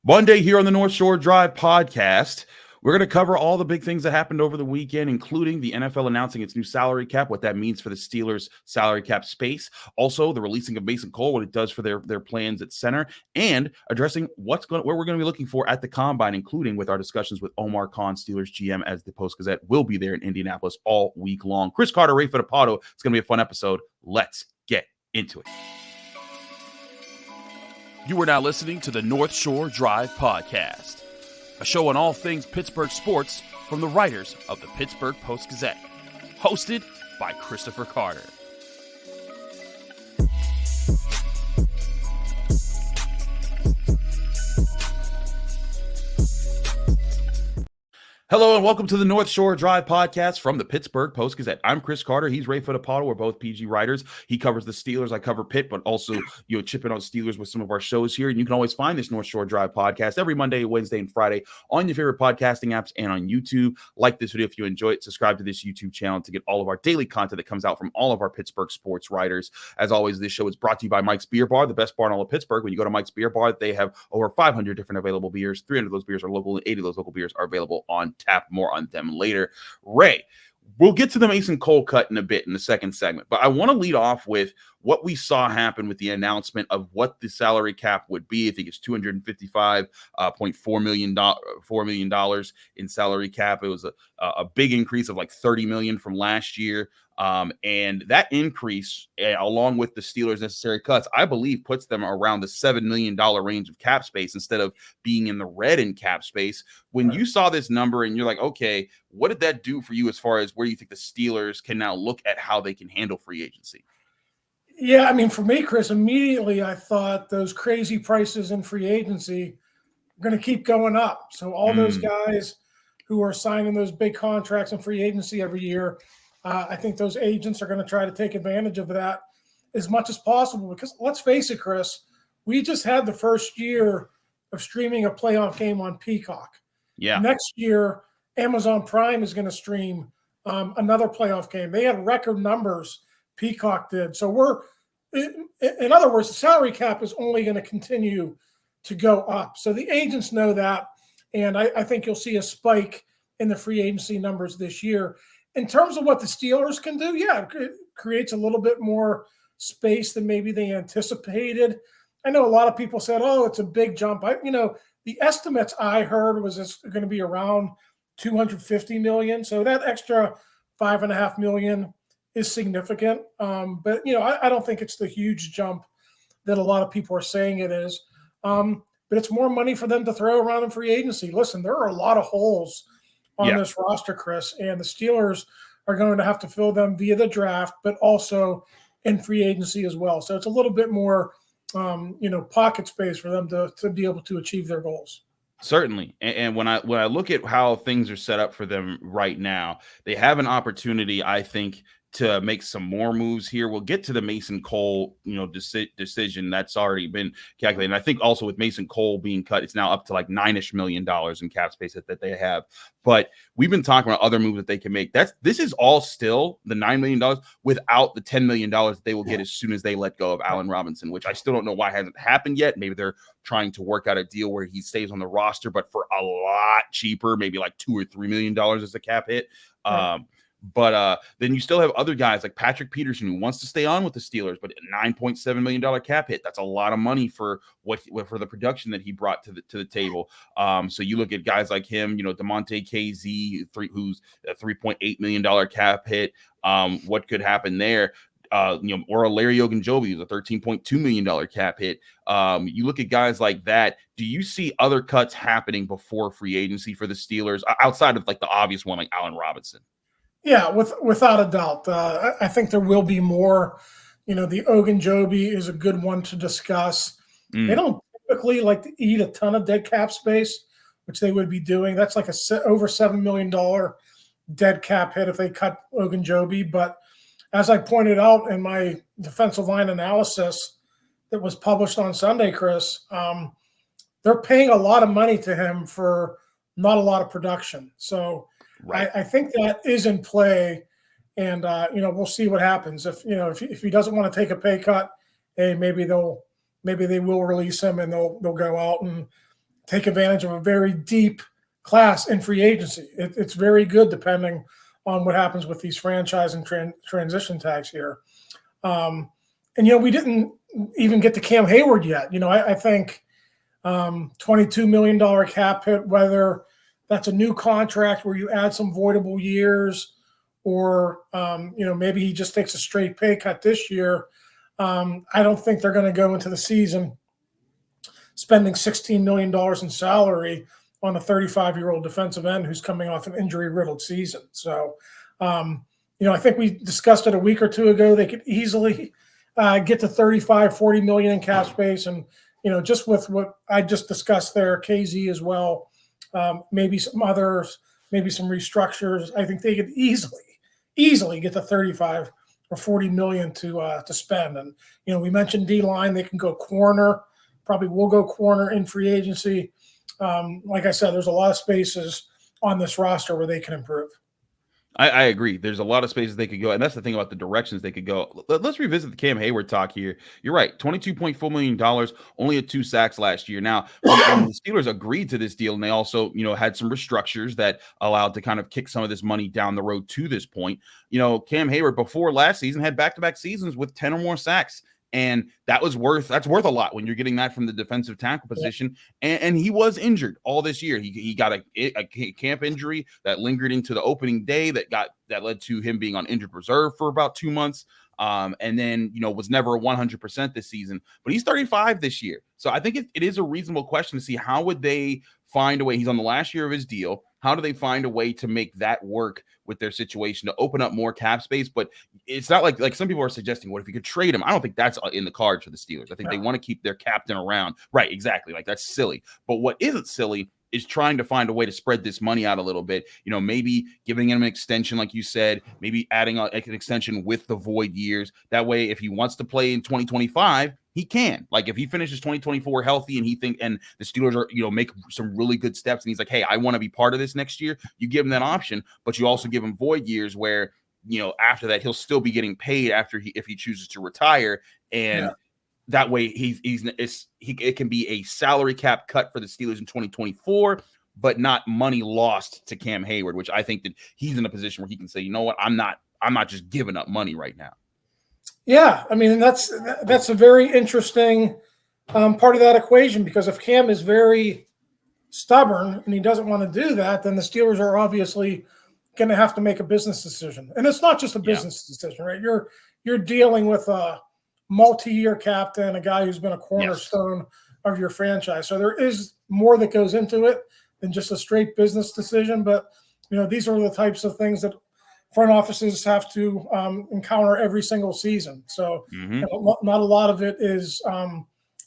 Monday here on the North Shore Drive podcast. We're going to cover all the big things that happened over the weekend, including the NFL announcing its new salary cap, what that means for the Steelers' salary cap space, also the releasing of Mason Cole, what it does for their plans at center, and addressing where we're going to be looking for at the Combine, including with our discussions with Omar Khan, Steelers GM, as the Post-Gazette will be there in Indianapolis all week long. Chris Carter, Ray Fittipaldo. It's going to be a fun episode. Let's get into it. You are now listening to the North Shore Drive podcast, a show on all things Pittsburgh sports from the writers of the Pittsburgh Post-Gazette, hosted by Christopher Carter. Hello and welcome to the North Shore Drive podcast from the Pittsburgh Post-Gazette. I'm Chris Carter. He's Ray Fittipaldo. We're both PG writers. He covers the Steelers. I cover Pitt, but also chipping on Steelers with some of our shows here. And you can always find this North Shore Drive podcast every Monday, Wednesday, and Friday on your favorite podcasting apps and on YouTube. Like this video if you enjoy it. Subscribe to this YouTube channel to get all of our daily content that comes out from all of our Pittsburgh sports writers. As always, this show is brought to you by Mike's Beer Bar, the best bar in all of Pittsburgh. When you go to Mike's Beer Bar, they have over 500 different available beers. 300 of those beers are local, and 80 of those local beers are available on tap. More on them later. Ray, we'll get to the Mason Cole cut in a bit in the second segment, but I want to lead off with what we saw happen with the announcement of what the salary cap would be. I think it's $255.4 million in salary cap. It was a big increase of like $30 million from last year. And that increase, along with the Steelers' necessary cuts, I believe puts them around the $7 million range of cap space instead of being in the red in cap space. When you saw this number and you're like, okay, what did that do for you as far as where you think the Steelers can now look at how they can handle free agency? Yeah, I mean, for me, Chris, immediately I thought those crazy prices in free agency are going to keep going up. So all those guys who are signing those big contracts in free agency every year, I think those agents are going to try to take advantage of that as much as possible. Because let's face it, Chris, we just had the first year of streaming a playoff game on Peacock. Yeah. Next year, Amazon Prime is going to stream another playoff game. They had record numbers. Peacock did. So in other words, the salary cap is only going to continue to go up. So the agents know that. And I think you'll see a spike in the free agency numbers this year. In terms of what the Steelers can do, yeah, it creates a little bit more space than maybe they anticipated. I know a lot of people said, oh, it's a big jump. The estimates I heard was it's going to be around $250 million. So that extra $5.5 million is significant. But I don't think it's the huge jump that a lot of people are saying it is. But it's more money for them to throw around in free agency. Listen, there are a lot of holes on this roster, Chris, and the Steelers are going to have to fill them via the draft, but also in free agency as well. So it's a little bit more, pocket space for them to be able to achieve their goals. Certainly. And when I look at how things are set up for them right now, they have an opportunity, I think, to make some more moves here. We'll get to the Mason Cole, decision that's already been calculated. And I think also with Mason Cole being cut, it's now up to like $9-ish million in cap space that they have. But we've been talking about other moves that they can make. This is all still the $9 million without the $10 million that they will get as soon as they let go of Allen Robinson, which I still don't know why hasn't happened yet. Maybe they're trying to work out a deal where he stays on the roster, but for a lot cheaper, maybe like $2 or $3 million as a cap hit. But then you still have other guys like Patrick Peterson who wants to stay on with the Steelers, but a $9.7 million cap hit. That's a lot of money for for the production that he brought to the table. So you look at guys like him, DeMonte KZ, who's a $3.8 million cap hit. What could happen there? Or Larry Ogunjobi, who's a $13.2 million cap hit. You look at guys like that. Do you see other cuts happening before free agency for the Steelers outside of like the obvious one, like Allen Robinson? Yeah, without a doubt. I think there will be more. The Ogunjobi is a good one to discuss. They don't typically like to eat a ton of dead cap space, which they would be doing. That's like over $7 million dead cap hit if they cut Ogunjobi. But as I pointed out in my defensive line analysis that was published on Sunday, Chris, they're paying a lot of money to him for not a lot of production. So right. I think that is in play, and we'll see what happens. If he doesn't want to take a pay cut, hey, maybe they will release him and they'll go out and take advantage of a very deep class in free agency. It's very good depending on what happens with these franchise and transition tags here. And, we didn't even get to Cam Heyward yet. I think $22 million cap hit, whether that's a new contract where you add some voidable years or, maybe he just takes a straight pay cut this year. I don't think they're going to go into the season spending $16 million in salary on a 35-year-old defensive end who's coming off an injury-riddled season. So, I think we discussed it a week or two ago. They could easily get to 35, 40 million in cap space. And, just with what I just discussed there, KZ as well, maybe some others, maybe some restructures, I think they could easily get to 35 or 40 million to spend. And, we mentioned D-line, they can go corner, probably will go corner in free agency. Like I said, there's a lot of spaces on this roster where they can improve. I agree. There's a lot of spaces they could go, and that's the thing about the directions they could go. Let's revisit the Cam Heyward talk here. You're right, $22.4 million, only had 2 sacks last year. Now, when the Steelers agreed to this deal, and they also, had some restructures that allowed to kind of kick some of this money down the road to this point. Cam Heyward before last season had back-to-back seasons with 10 or more sacks. And that's worth a lot when you're getting that from the defensive tackle position. Yeah. And he was injured all this year. He got a camp injury that lingered into the opening day that led to him being on injured reserve for about 2 months. And then, was never 100% this season, but he's 35 this year. So I think it is a reasonable question to see how would they find a way. He's on the last year of his deal. How do they find a way to make that work with their situation to open up more cap space? But it's not like some people are suggesting, what if you could trade him? I don't think that's in the cards for the Steelers. I think they want to keep their captain around. Right, exactly. Like, that's silly. But what isn't silly is trying to find a way to spread this money out a little bit. Maybe giving him an extension, like you said, maybe adding an extension with the void years. That way, if he wants to play in 2025, he can. Like, if he finishes 2024 healthy and the Steelers are, make some really good steps, and he's like, hey, I want to be part of this next year, you give him that option, but you also give him void years where, after that, he'll still be getting paid if he chooses to retire. And that way it can be a salary cap cut for the Steelers in 2024, but not money lost to Cam Heyward, which I think that he's in a position where he can say, you know what, I'm not just giving up money right now. Yeah, I mean, that's a very interesting part of that equation, because if Cam is very stubborn and he doesn't want to do that, then the Steelers are obviously going to have to make a business decision. And it's not just a business decision, right? You're dealing with a multi-year captain, a guy who's been a cornerstone of your franchise. So there is more that goes into it than just a straight business decision. But, these are the types of things that front offices have to encounter every single season. So not a lot of it is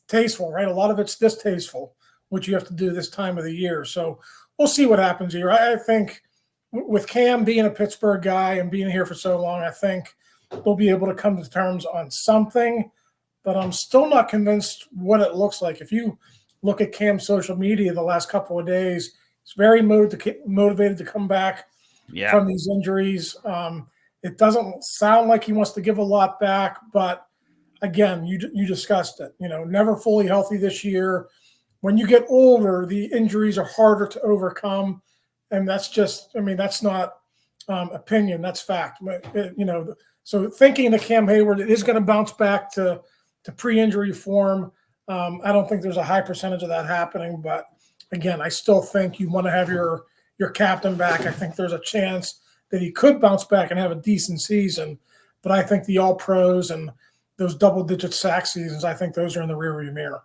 tasteful, right? A lot of it's distasteful, which you have to do this time of the year. So we'll see what happens here. I think with Cam being a Pittsburgh guy and being here for so long, I think they'll be able to come to terms on something, but I'm still not convinced what it looks like. If you look at Cam's social media the last couple of days, he's very motivated to come back from these injuries. It doesn't sound like he wants to give a lot back, but again, you discussed it, never fully healthy this year. When you get older, the injuries are harder to overcome. And that's not opinion, that's fact. So thinking that Cam Heyward is going to bounce back to pre-injury form, I don't think there's a high percentage of that happening. But again, I still think you want to have your captain back. I think there's a chance that he could bounce back and have a decent season. But I think the All-Pros and those double-digit sack seasons, I think those are in the rearview mirror.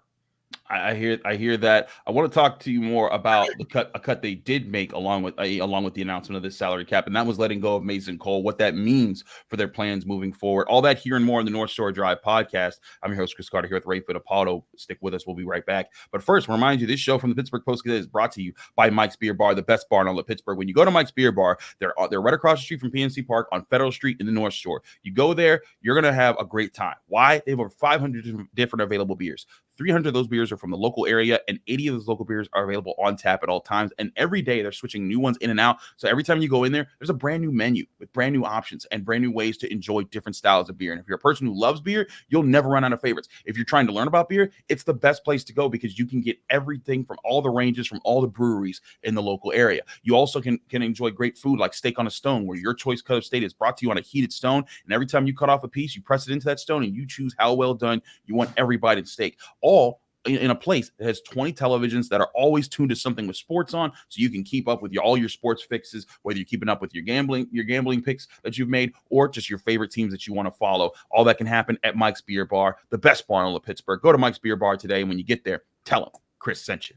I hear that. I want to talk to you more about a cut they did make along with the announcement of this salary cap, and that was letting go of Mason Cole, what that means for their plans moving forward. All that here and more in the North Shore Drive podcast. I'm your host, Chris Carter, here with Ray Fittipaldo. Stick with us. We'll be right back. But first, remind you, this show from the Pittsburgh Post-Gazette is brought to you by Mike's Beer Bar, the best bar in all of Pittsburgh. When you go to Mike's Beer Bar, they're right across the street from PNC Park on Federal Street in the North Shore. You go there, you're going to have a great time. Why? They have over 500 different available beers. 300 of those beers are from the local area, and 80 of those local beers are available on tap at all times. And every day they're switching new ones in and out. So every time you go in there, there's a brand new menu with brand new options and brand new ways to enjoy different styles of beer. And if you're a person who loves beer, you'll never run out of favorites. If you're trying to learn about beer, it's the best place to go because you can get everything from all the ranges, from all the breweries in the local area. You also can enjoy great food like steak on a stone, where your choice cut of steak is brought to you on a heated stone. And every time you cut off a piece, you press it into that stone and you choose how well done you want every bite of steak. All in a place that has 20 televisions that are always tuned to something with sports on, so you can keep up with all your sports fixes, whether you're keeping up with your gambling picks that you've made, or just your favorite teams that you want to follow. All that can happen at Mike's Beer Bar, the best bar in all of Pittsburgh. Go to Mike's Beer Bar today, and when you get there, tell them Chris sent you.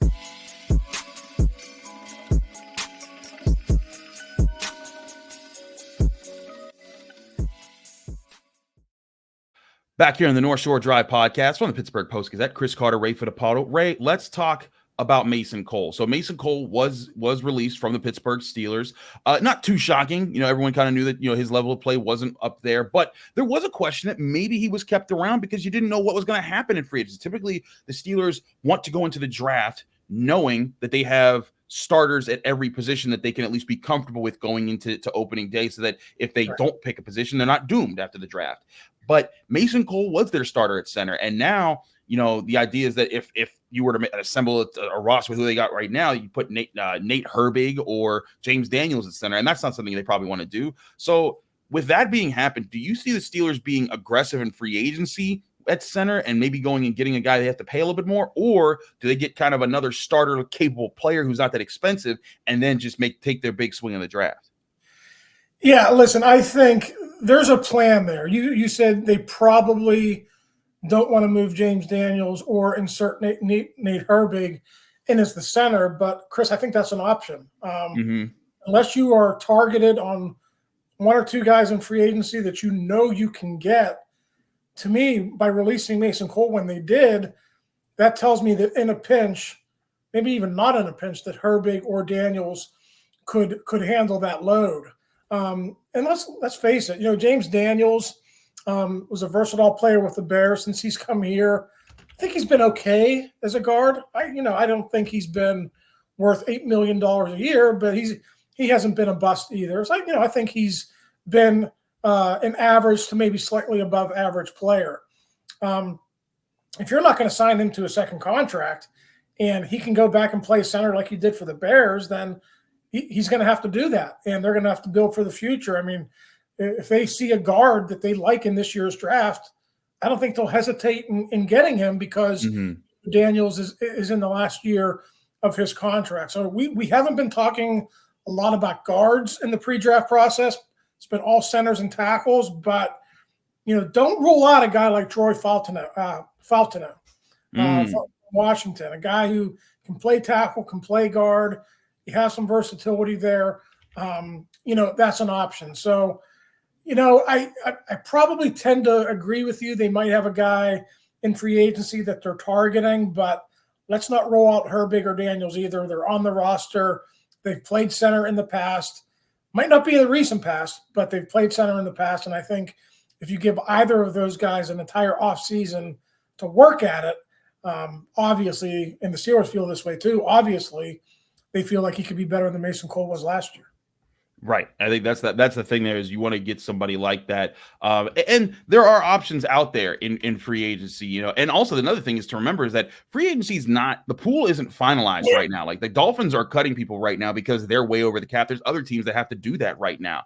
Back here on the North Shore Drive podcast from the Pittsburgh Post-Gazette, Chris Carter, Ray Fittipaldo. Ray, let's talk about Mason Cole. So Mason Cole was released from the Pittsburgh Steelers. Not too shocking. You know, everyone kind of knew that, his level of play wasn't up there, but there was a question that maybe he was kept around because you didn't know what was going to happen in free agency. Typically, the Steelers want to go into the draft knowing that they have starters at every position that they can at least be comfortable with going into opening day, so that if they don't pick a position, they're not doomed after the draft. But Mason Cole was their starter at center. And now, the idea is that if you were to assemble a roster with who they got right now, you put Nate Herbig or James Daniels at center. And that's not something they probably want to do. So with that being happened, do you see the Steelers being aggressive in free agency at center and maybe going and getting a guy they have to pay a little bit more? Or do they get kind of another starter capable player who's not that expensive and then just take their big swing in the draft? Yeah, listen, I think there's a plan there. You said they probably don't want to move James Daniels or insert Nate Herbig in as the center, but Chris, I think that's an option. Unless you are targeted on one or two guys in free agency that you can get, to me, by releasing Mason Cole when they did, that tells me that in a pinch, maybe even not in a pinch, that Herbig or Daniels could handle that load. And let's face it, James Daniels was a versatile player with the Bears since he's come here. I think he's been okay as a guard. I don't think he's been worth $8 million a year, but he hasn't been a bust either. So I think he's been an average to maybe slightly above average player. If you're not going to sign him to a second contract and he can go back and play center like he did for the Bears, then he's going to have to do that, and they're going to have to build for the future. I mean, if they see a guard that they like in this year's draft, I don't think they'll hesitate in getting him because Daniels is in the last year of his contract. So we haven't been talking a lot about guards in the pre-draft process. It's been all centers and tackles, but don't rule out a guy like Troy Faltino from Washington, a guy who can play tackle, can play guard. He has some versatility there. That's an option. So, I probably tend to agree with you. They might have a guy in free agency that they're targeting, but let's not roll out Herbig or Daniels either. They're on the roster. They've played center in the past. Might not be in the recent past, but they've played center in the past. And I think if you give either of those guys an entire offseason to work at it, obviously, and the Steelers feel this way too, obviously, they feel like he could be better than Mason Cole was last year. Right. I think that's the thing there is you want to get somebody like that. And there are options out there in free agency, and also another thing is to remember is that free agency is the pool isn't finalized right now. Like the Dolphins are cutting people right now because they're way over the cap. There's other teams that have to do that right now.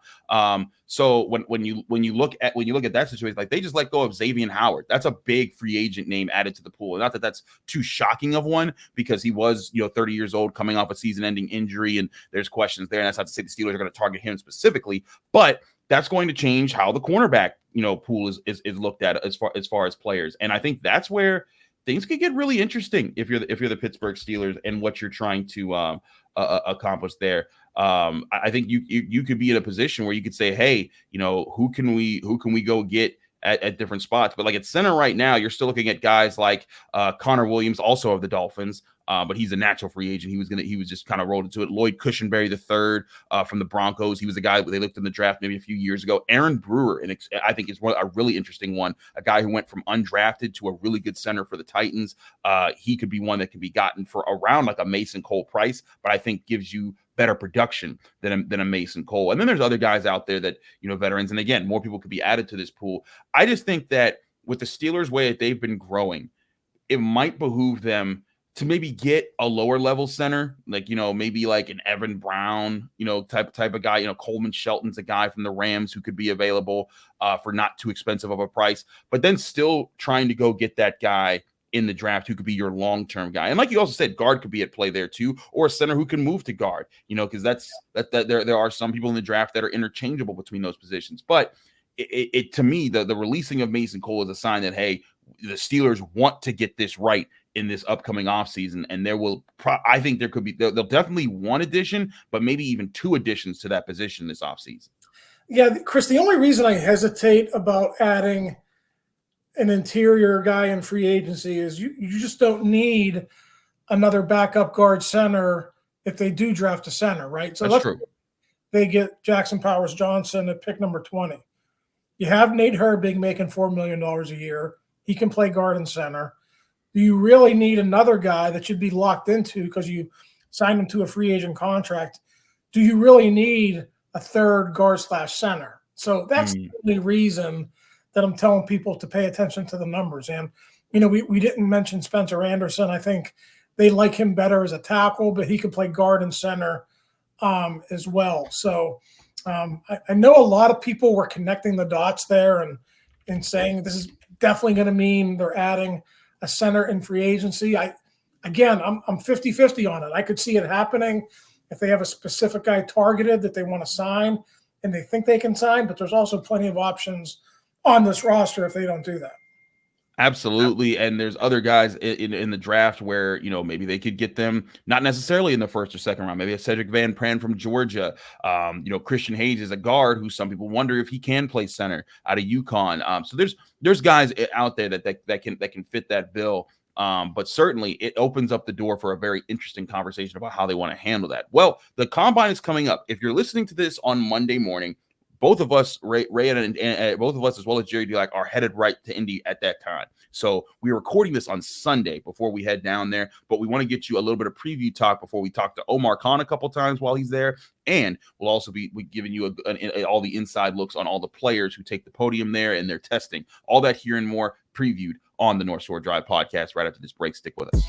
So when you look at that situation, like they just let go of Xavier Howard. That's a big free agent name added to the pool. Not that that's too shocking of one because he was 30 years old coming off a season-ending injury, and there's questions there. And that's not to say the Steelers are going to target him specifically, but that's going to change how the cornerback pool is looked at as far as players. And I think that's where things could get really interesting if you're the Pittsburgh Steelers and what you're trying to accomplish there. I think you could be in a position where you could say, hey, who can we go get at different spots. But like at center right now, you're still looking at guys like Connor Williams, also of the Dolphins. But he's a natural free agent. He was just kind of rolled into it. Lloyd Cushenberry III from the Broncos. He was a guy they looked in the draft maybe a few years ago. Aaron Brewer, and I think is a really interesting one. A guy who went from undrafted to a really good center for the Titans. He could be one that can be gotten for around like a Mason Cole price, but I think gives you better production than a Mason Cole. And then there's other guys out there that, veterans. And again, more people could be added to this pool. I just think that with the Steelers' way that they've been growing, it might behoove them to maybe get a lower level center, like, maybe like an Evan Brown, type of guy. Coleman Shelton's a guy from the Rams who could be available for not too expensive of a price, but then still trying to go get that guy in the draft who could be your long-term guy. And like you also said, guard could be at play there too, or a center who can move to guard, because there are some people in the draft that are interchangeable between those positions. But it to me, the releasing of Mason Cole is a sign that, hey, the Steelers want to get this right in this upcoming offseason, and I think there could be, they'll definitely one addition, but maybe even two additions to that position this offseason. Yeah, Chris, the only reason I hesitate about adding an interior guy in free agency is you just don't need another backup guard center if they do draft a center, right? So that's true. They get Jackson Powers Johnson at pick number 20. You have Nate Herbig making $4 million a year. He can play guard and center. Do you really need another guy that you'd be locked into because you signed him to a free agent contract? Do you really need a third guard/center? So that's the only reason that I'm telling people to pay attention to the numbers. And, we didn't mention Spencer Anderson. I think they like him better as a tackle, but he could play guard and center as well. So I know a lot of people were connecting the dots there and saying this is definitely going to mean they're adding a center in free agency. I'm 50-50 on it. I could see it happening if they have a specific guy targeted that they want to sign and they think they can sign, but there's also plenty of options on this roster if they don't do that. Absolutely. And there's other guys in the draft where, maybe they could get them not necessarily in the first or second round, maybe a Cedric Van Pran from Georgia. Christian Hayes is a guard who some people wonder if he can play center out of UConn. So there's guys out there that can fit that bill. But certainly it opens up the door for a very interesting conversation about how they want to handle that. Well, the combine is coming up. If you're listening to this on Monday morning, both of us, Ray and both of us, as well as Jerry Dulac, are headed right to Indy at that time. So we're recording this on Sunday before we head down there, but we want to get you a little bit of preview talk before we talk to Omar Khan a couple times while he's there. And we'll also be giving you all the inside looks on all the players who take the podium there and their testing. All that here and more previewed on the North Shore Drive podcast right after this break. Stick with us.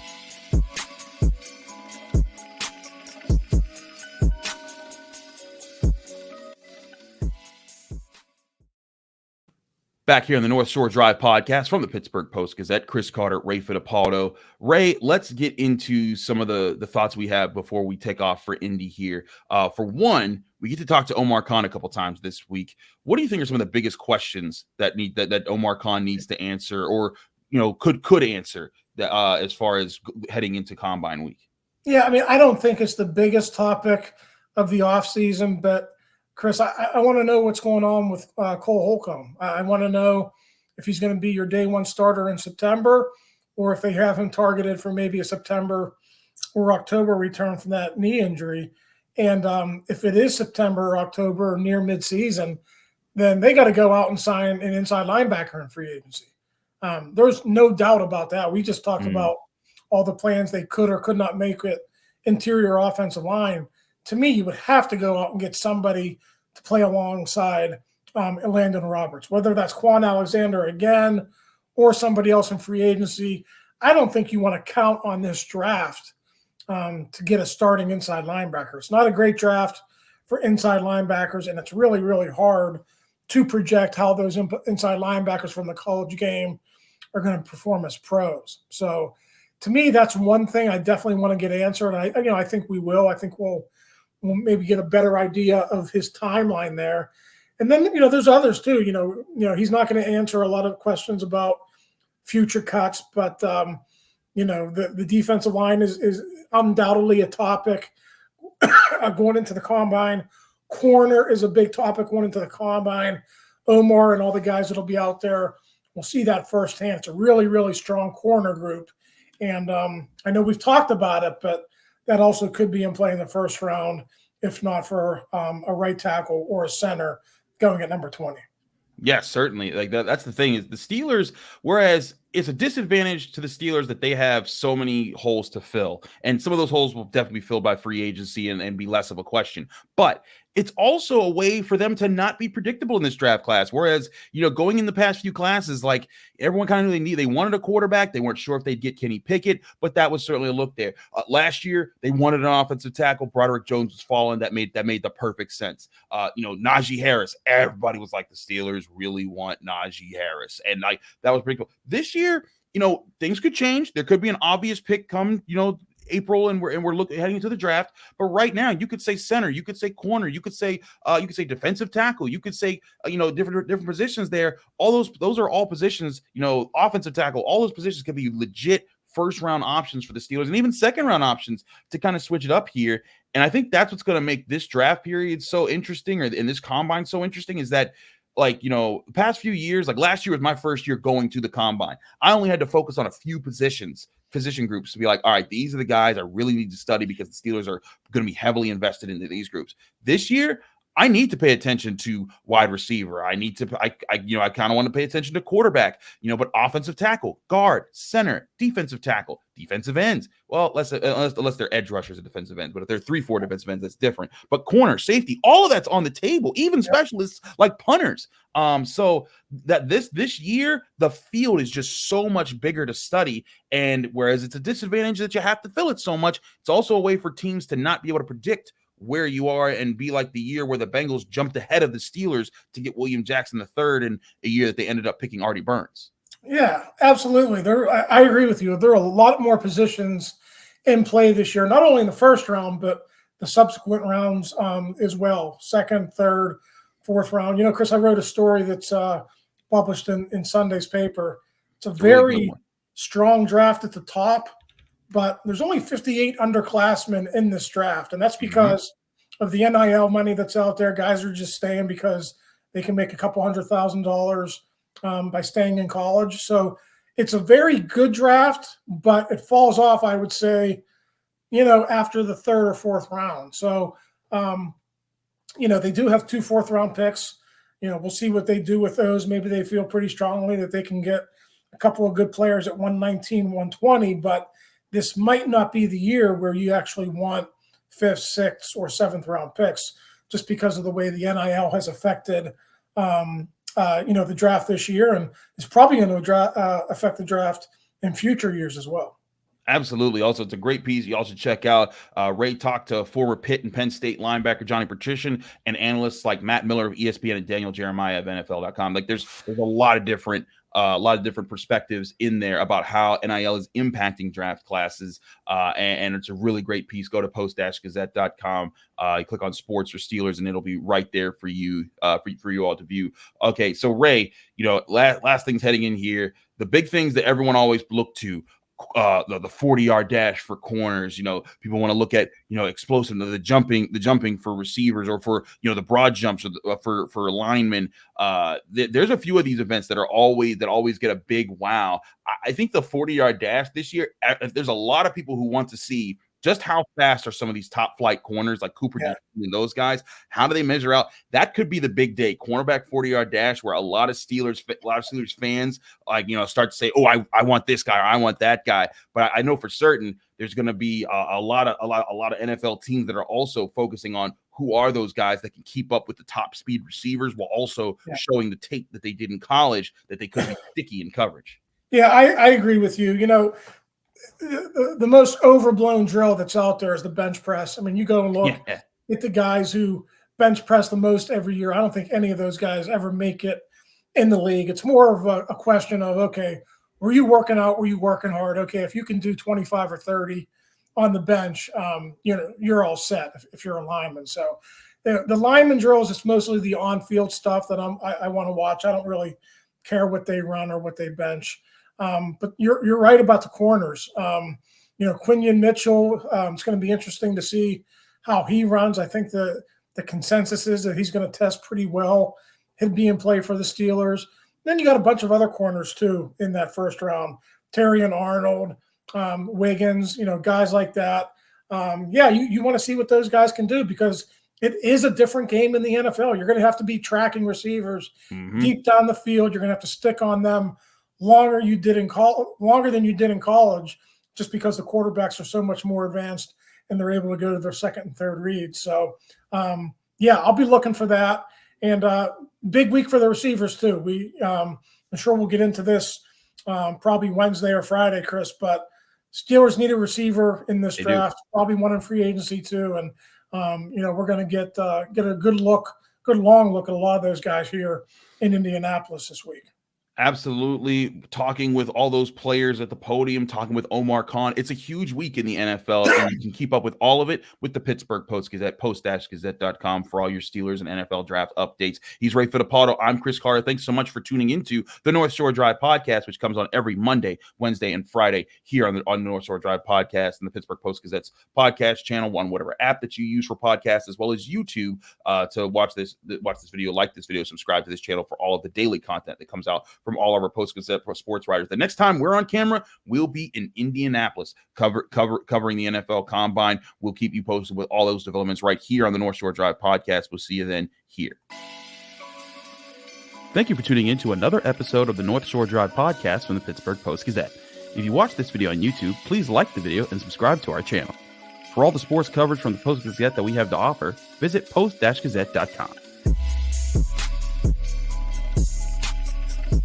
Back here on the North Shore Drive podcast from the Pittsburgh Post-Gazette, Chris Carter, Ray Fittipaldo. Ray, let's get into some of the thoughts we have before we take off for Indy here. For one, we get to talk to Omar Khan a couple times this week. What do you think are some of the biggest questions that Omar Khan needs to answer, or could answer as far as heading into Combine Week? Yeah, I don't think it's the biggest topic of the offseason, but Chris, I want to know what's going on with Cole Holcomb. I want to know if he's going to be your day one starter in September, or if they have him targeted for maybe a September or October return from that knee injury. And if it is September or October or near midseason, then they got to go out and sign an inside linebacker in free agency. There's no doubt about that. We just talked about all the plans they could or could not make with interior offensive line. To me, you would have to go out and get somebody to play alongside Landon Roberts, whether that's Quan Alexander again or somebody else in free agency. I don't think you want to count on this draft to get a starting inside linebacker. It's not a great draft for inside linebackers, and it's really, really hard to project how those inside linebackers from the college game are going to perform as pros. So to me, that's one thing I definitely want to get answered. I think we will. I think we'll maybe get a better idea of his timeline there. And then, there's others too. He's not going to answer a lot of questions about future cuts, but, the defensive line is undoubtedly a topic going into the Combine. Corner is a big topic going into the Combine. Omar and all the guys that'll be out there will see that firsthand. It's a really, really strong corner group. And I know we've talked about it, but that also could be in play in the first round, if not for a right tackle or a center going at number 20. Yes, certainly. Like that's the thing is the Steelers, whereas it's a disadvantage to the Steelers that they have so many holes to fill. And some of those holes will definitely be filled by free agency and be less of a question. But it's also a way for them to not be predictable in this draft class. Whereas, going in the past few classes, like everyone kind of they wanted a quarterback. They weren't sure if they'd get Kenny Pickett, but that was certainly a look there. Last year, they wanted an offensive tackle. Broderick Jones was falling. That made the perfect sense. Najee Harris, everybody was like, the Steelers really want Najee Harris. And that was pretty cool. This year, things could change. There could be an obvious pick come, April, and we're heading into the draft. But right now, you could say center, you could say corner, you could say defensive tackle, you could say different positions there. All those are all positions. Offensive tackle, all those positions could be legit first round options for the Steelers, and even second round options to kind of switch it up here. And I think that's what's going to make this draft period so interesting, or in this combine so interesting, is that the past few years, like last year was my first year going to the combine. I only had to focus on a few position groups to be like, all right, these are the guys I really need to study because the Steelers are going to be heavily invested into these groups. This year, I need to pay attention to wide receiver. I kind of want to pay attention to quarterback, but offensive tackle, guard, center, defensive tackle, defensive ends. Well, unless they're edge rushers and defensive ends, but if they're 3-4 defensive ends, that's different. But corner, safety, all of that's on the table, even specialists like punters. So that this year, the field is just so much bigger to study. And whereas it's a disadvantage that you have to fill it so much, it's also a way for teams to not be able to predict where you are and be like the year where the Bengals jumped ahead of the Steelers to get William Jackson III in a year that they ended up picking Artie Burns. Yeah, absolutely. I agree with you. There are a lot more positions in play this year, not only in the first round, but the subsequent rounds as well, second, third, fourth round. Chris, I wrote a story that's published in Sunday's paper. It's a very strong draft at the top, but there's only 58 underclassmen in this draft, and that's because of the NIL money that's out there. Guys are just staying because they can make a couple $100,000 by staying in college. So it's a very good draft, but it falls off, I would say, after the third or fourth round. So, they do have 2 fourth-round picks. We'll see what they do with those. Maybe they feel pretty strongly that they can get a couple of good players at 119, 120, but this might not be the year where you actually want 5th, 6th, or 7th round picks, just because of the way the NIL has affected, the draft this year, and it's probably going to affect the draft in future years as well. Absolutely. Also, it's a great piece. You also check out Ray talked to former Pitt and Penn State linebacker Johnny Patrician and analysts like Matt Miller of ESPN and Daniel Jeremiah of NFL.com. Like there's a lot of different perspectives in there about how NIL is impacting draft classes. And it's a really great piece. Go to post-gazette.com. You click on sports or Steelers and it'll be right there for you, for you all to view. Okay. So Ray, last things heading in here, the big things that everyone always look to, the 40-yard dash for corners. People want to look at, explosive, the jumping for receivers, or for, the broad jumps for linemen. There's a few of these events that always get a big wow. I think the 40-yard dash this year, there's a lot of people who want to see just how fast are some of these top flight corners like Cooper and those guys. How do they measure out? That could be the big day. Cornerback 40-yard dash, where a lot of Steelers fans start to say, "Oh, I want this guy, or I want that guy." But I know for certain there's going to be a lot of NFL teams that are also focusing on who are those guys that can keep up with the top speed receivers while also showing the tape that they did in college that they could be sticky in coverage. Yeah, I agree with you. The most overblown drill that's out there is the bench press. I mean, you go and look at the guys who bench press the most every year. I don't think any of those guys ever make it in the league. It's more of a question of, okay, were you working out? Were you working hard? Okay, if you can do 25 or 30 on the bench, you're all set if you're a lineman. So the lineman drills, it's mostly the on-field stuff that I want to watch. I don't really care what they run or what they bench. But you're right about the corners. Quinion Mitchell, it's going to be interesting to see how he runs. I think the consensus is that he's going to test pretty well he'd be in play for the Steelers. Then you got a bunch of other corners too in that first round. Terry and Arnold, Wiggins, guys like that. You want to see what those guys can do because it is a different game in the NFL. You're going to have to be tracking receivers deep down the field. You're going to have to stick on them longer than you did in college, just because the quarterbacks are so much more advanced and they're able to go to their second and third reads. So, I'll be looking for that. And big week for the receivers too. I'm sure we'll get into this probably Wednesday or Friday, Chris, but Steelers need a receiver in this draft, probably one in free agency too. And, we're going to get a good long look at a lot of those guys here in Indianapolis this week. Absolutely. Talking with all those players at the podium, talking with Omar Khan. It's a huge week in the NFL, and you can keep up with all of it with the Pittsburgh Post-Gazette, post-gazette.com for all your Steelers and NFL draft updates. He's Ray Fittipaldo. I'm Chris Carter. Thanks so much for tuning into the North Shore Drive podcast, which comes on every Monday, Wednesday, and Friday here on the North Shore Drive podcast and the Pittsburgh Post-Gazette's podcast channel on whatever app that you use for podcasts, as well as YouTube to watch this video, like this video, subscribe to this channel for all of the daily content that comes out from all of our Post-Gazette sports writers. The next time we're on camera, we'll be in Indianapolis covering the NFL Combine. We'll keep you posted with all those developments right here on the North Shore Drive podcast. We'll see you then here. Thank you for tuning in to another episode of the North Shore Drive podcast from the Pittsburgh Post-Gazette. If you watch this video on YouTube, please like the video and subscribe to our channel. For all the sports coverage from the Post-Gazette that we have to offer, visit post-gazette.com.